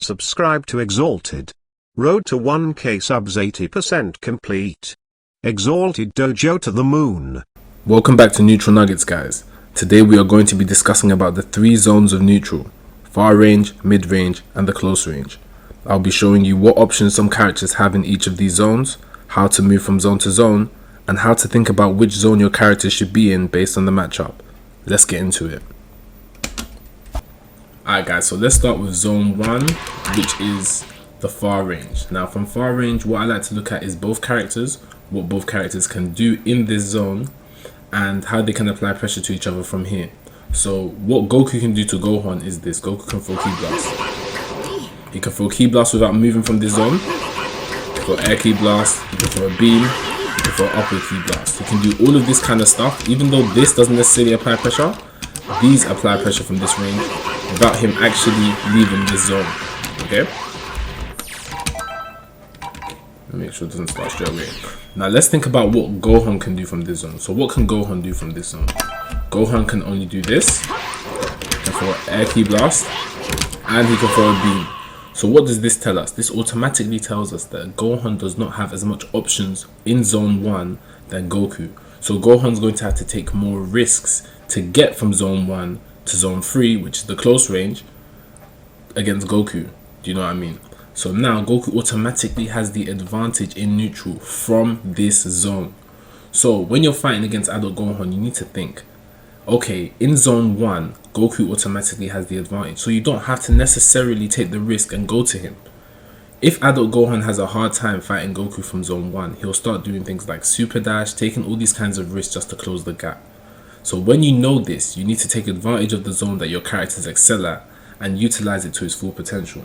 Subscribe to Exltd. Road to 1K subs 80% complete. Exltd Dojo to the moon. Welcome back to Neutral Nuggets, guys. Today we are going to be discussing about the 3 zones of neutral: far range, mid range and the close range. I'll be showing you what options some characters have in each of these zones, how to move from zone to zone, and how to think about which zone your character should be in based on the matchup. Let's get into it. Alright guys, so let's start with zone 1, which is the far range. Now from far range, what I like to look at is both characters, what both characters can do in this zone, and how they can apply pressure to each other from here. So what Goku can do to Gohan is this: Goku can throw Ki Blast. He can throw Ki Blast without moving from this zone. He can throw Air Ki Blast, he can throw a beam, he can throw upward Ki Blast. He can do all of this kind of stuff. Even though this doesn't necessarily apply pressure, these apply pressure from this range without him actually leaving this zone. Okay? Make sure it doesn't start straight away. Now let's think about what Gohan can do from this zone. So what can Gohan do from this zone? Gohan can only do this. He can throw an Air Ki Blast, and he can throw a beam. So what does this tell us? This automatically tells us that Gohan does not have as much options in zone 1 than Goku. So Gohan's going to have to take more risks to get from zone 1 to zone 3, which is the close range, against Goku. Do you know what I mean? So now Goku automatically has the advantage in neutral from this zone. So when you're fighting against adult Gohan, you need to think, okay, in zone 1, Goku automatically has the advantage. So you don't have to necessarily take the risk and go to him. If adult Gohan has a hard time fighting Goku from zone 1, he'll start doing things like super dash, taking all these kinds of risks just to close the gap. So when you know this, you need to take advantage of the zone that your characters excel at and utilize it to its full potential.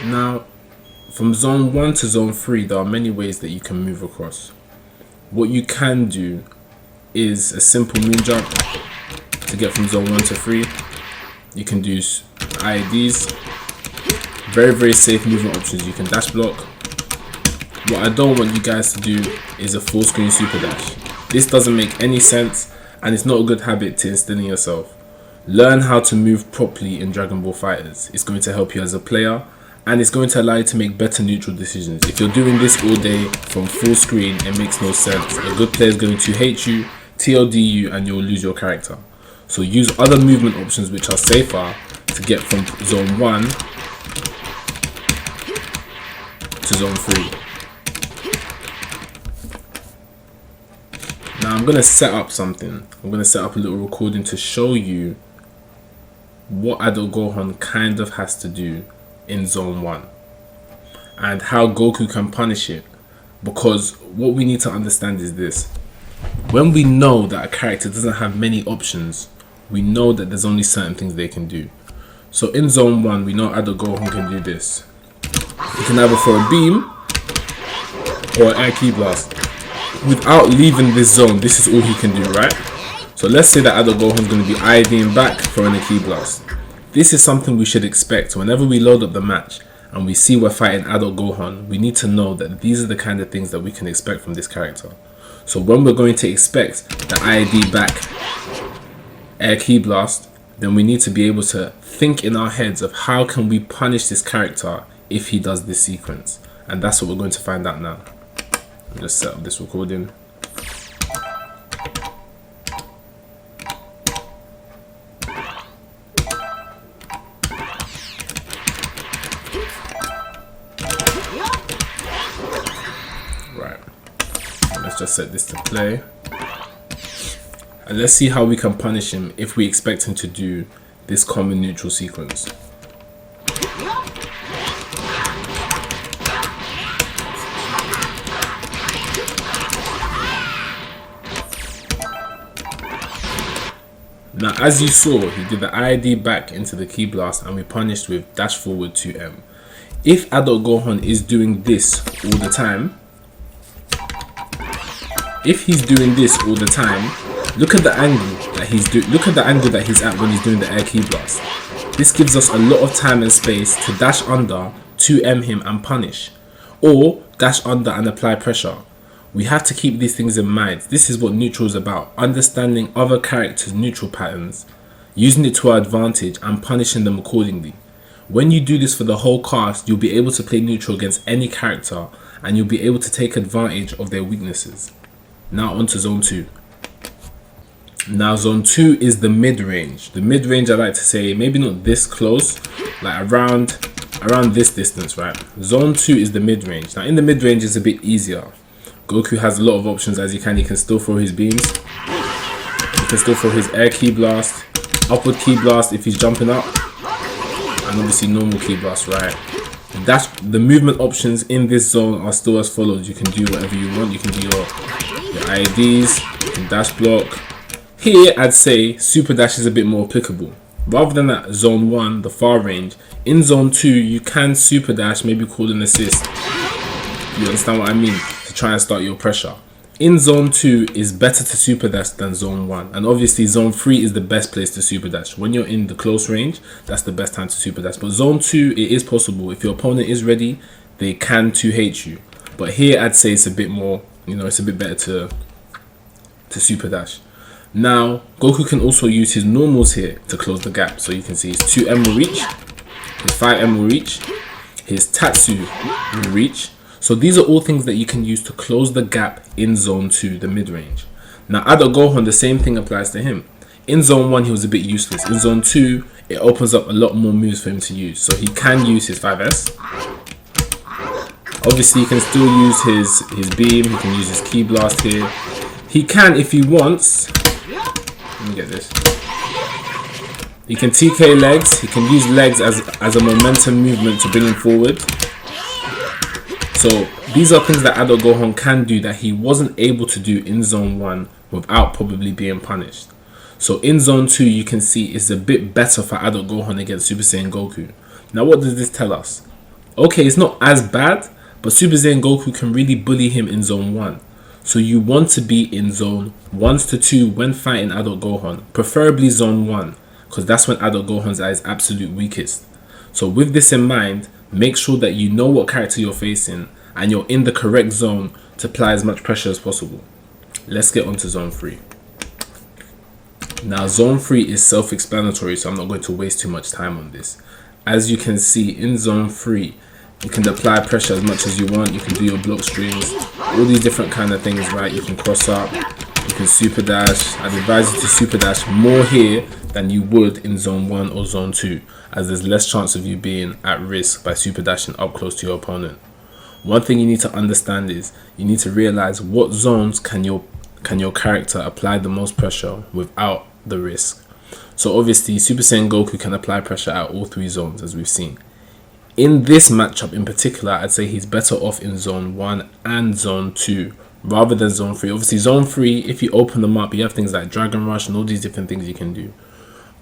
Now, from zone 1 to zone 3, there are many ways that you can move across. What you can do is a simple moon jump to get from zone 1 to 3. You can do IEDs, very safe movement options. You can dash block. What I don't want you guys to do is a full screen super dash. This doesn't make any sense, and it's not a good habit to instill in yourself. Learn how to move properly in Dragon Ball FighterZ. It's going to help you as a player, and it's going to allow you to make better neutral decisions. If you're doing this all day from full screen, it makes no sense. A good player is going to hate you, TLD you, and you'll lose your character. So use other movement options which are safer to get from zone 1 to zone 3. Now I'm going to set up something. I'm going to set up a little recording to show you what adult Gohan kind of has to do in zone 1 and how Goku can punish it. Because what we need to understand is this: when we know that a character doesn't have many options, we know that there's only certain things they can do. So in zone 1, we know adult Gohan can do this. He can either throw a beam or an Air Ki Blast. Without leaving this zone, this is all he can do, right? So let's say that adult Gohan is going to be IDing back, throwing a Ki Blast. This is something we should expect. Whenever we load up the match and we see we're fighting adult Gohan, we need to know that these are the kind of things that we can expect from this character. So when we're going to expect the IID back, Air Ki Blast, then we need to be able to think in our heads of how can we punish this character if he does this sequence. And that's what we're going to find out now. I'll just set up this recording. Right, let's just set this to play. And let's see how we can punish him if we expect him to do this common neutral sequence. Now as you saw, he did the IID back into the Ki Blast and we punished with dash forward 2M. If adult Gohan is doing this all the time, look at the angle that he's at when he's doing the Air Ki Blast. This gives us a lot of time and space to dash under, 2M him and punish, or dash under and apply pressure. We have to keep these things in mind. This is what neutral is about. Understanding other characters' neutral patterns using it to our advantage and punishing them accordingly. When you do this for the whole cast, you'll be able to play neutral against any character and you'll be able to take advantage of their weaknesses. Now on to zone 2. Now zone 2 is the mid-range. The mid-range, I like to say, maybe not this close, like around this distance, right? Zone 2 is the mid-range. Now in the mid-range it's a bit easier. Goku has a lot of options as he can still throw his beams. He can still throw his air ki blast, upward ki blast if he's jumping up, and obviously normal ki blast, right? The movement options in this zone are still as follows. You can do whatever you want. You can do your IEDs, you can dash block. Here I'd say super dash is a bit more applicable. Rather than at zone 1, the far range, in zone 2 you can super dash, maybe call an assist. You understand what I mean? To try and start your pressure. In zone 2 is better to super dash than zone 1, and obviously zone 3 is the best place to super dash. When you're in the close range, that's the best time to super dash. But zone 2, it is possible. If your opponent is ready, they can 2H you. But here I'd say it's a bit more, it's a bit better to super dash. Now Goku can also use his normals here to close the gap. So you can see his 2M will reach, his 5M will reach, his Tatsu will reach. So these are all things that you can use to close the gap in zone 2, the mid-range. Now Adult Gohan, the same thing applies to him. In zone 1 he was a bit useless. In zone 2 it opens up a lot more moves for him to use. So he can use his 5S. Obviously he can still use his beam, he can use his ki blast here. He can, if he wants, let me get this. He can TK legs, he can use legs as a momentum movement to bring him forward. So these are things that Adult Gohan can do that he wasn't able to do in zone 1 without probably being punished. So in zone 2 you can see it's a bit better for Adult Gohan against Super Saiyan Goku. Now what does this tell us? Okay, it's not as bad, but Super Saiyan Goku can really bully him in zone 1. So you want to be in zone 1 to 2 when fighting Adult Gohan, preferably zone 1, because that's when Adult Gohan's at his absolute weakest. So with this in mind, make sure that you know what character you're facing and you're in the correct zone to apply as much pressure as possible. Let's get on to zone 3. Now zone 3 is self-explanatory, so I'm not going to waste too much time on this. As you can see, in zone 3 you can apply pressure as much as you want. You can do your block strings, all these different kind of things, right? You can cross up, you can super dash. I'd advise you to super dash more here than you would in zone 1 or zone 2, as there's less chance of you being at risk by super dashing up close to your opponent. One thing you need to understand is you need to realize what zones can your character apply the most pressure without the risk. So obviously Super Saiyan Goku can apply pressure at all 3 zones, as we've seen. In this matchup in particular, I'd say he's better off in zone 1 and zone 2 rather than zone 3. Obviously zone 3, if you open them up, you have things like Dragon Rush and all these different things you can do.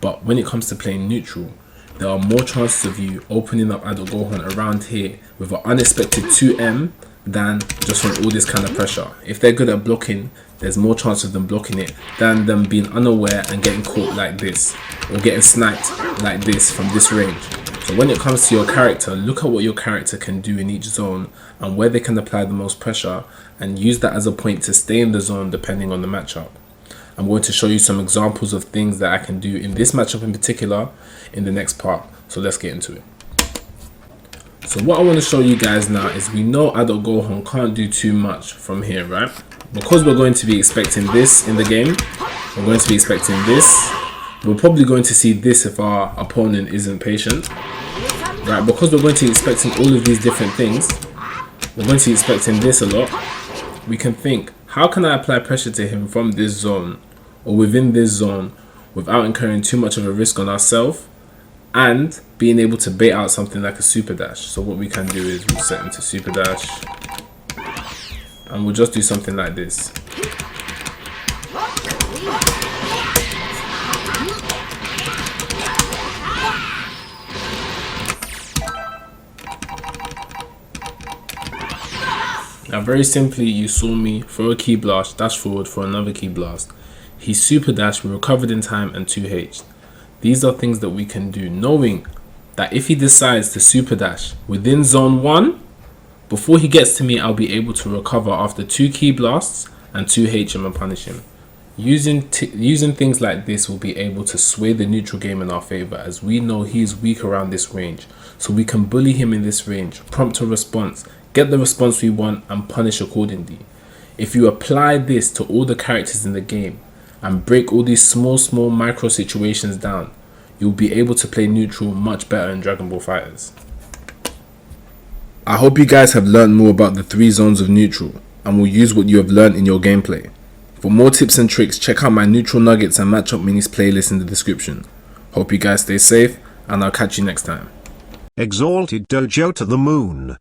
But when it comes to playing neutral, there are more chances of you opening up Adult Gohan around here with an unexpected 2M than just from all this kind of pressure. If they're good at blocking, there's more chance of them blocking it than them being unaware and getting caught like this, or getting sniped like this from this range. So when it comes to your character, look at what your character can do in each zone and where they can apply the most pressure, and use that as a point to stay in the zone depending on the matchup. I'm going to show you some examples of things that I can do in this matchup in particular in the next part. So let's get into it. So what I want to show you guys now is, we know Adult Gohan can't do too much from here, right? Because we're going to be expecting this in the game, we're going to be expecting this. We're probably going to see this if our opponent isn't patient, right? Because we're going to be expecting all of these different things, we're going to be expecting this a lot. We can think, how can I apply pressure to him from this zone or within this zone without incurring too much of a risk on ourselves and being able to bait out something like a super dash? So what we can do is we'll set him to super dash and we'll just do something like this. Now very simply, you saw me throw a ki blast, dash forward for another ki blast. He super dashed, we recovered in time and 2H'd. These are things that we can do, knowing that if he decides to super dash within zone 1, before he gets to me, I'll be able to recover after 2 ki blasts and 2H him and punish him. Using things like this will be able to sway the neutral game in our favor, as we know he's weak around this range, so we can bully him in this range, prompt a response, get the response we want, and punish accordingly. If you apply this to all the characters in the game and break all these small micro situations down, you'll be able to play neutral much better in Dragon Ball FighterZ. I hope you guys have learned more about the 3 zones of neutral and will use what you have learned in your gameplay. For more tips and tricks, check out my neutral nuggets and matchup minis playlist in the description. Hope you guys stay safe, and I'll catch you next time. Exalted Dojo to the moon.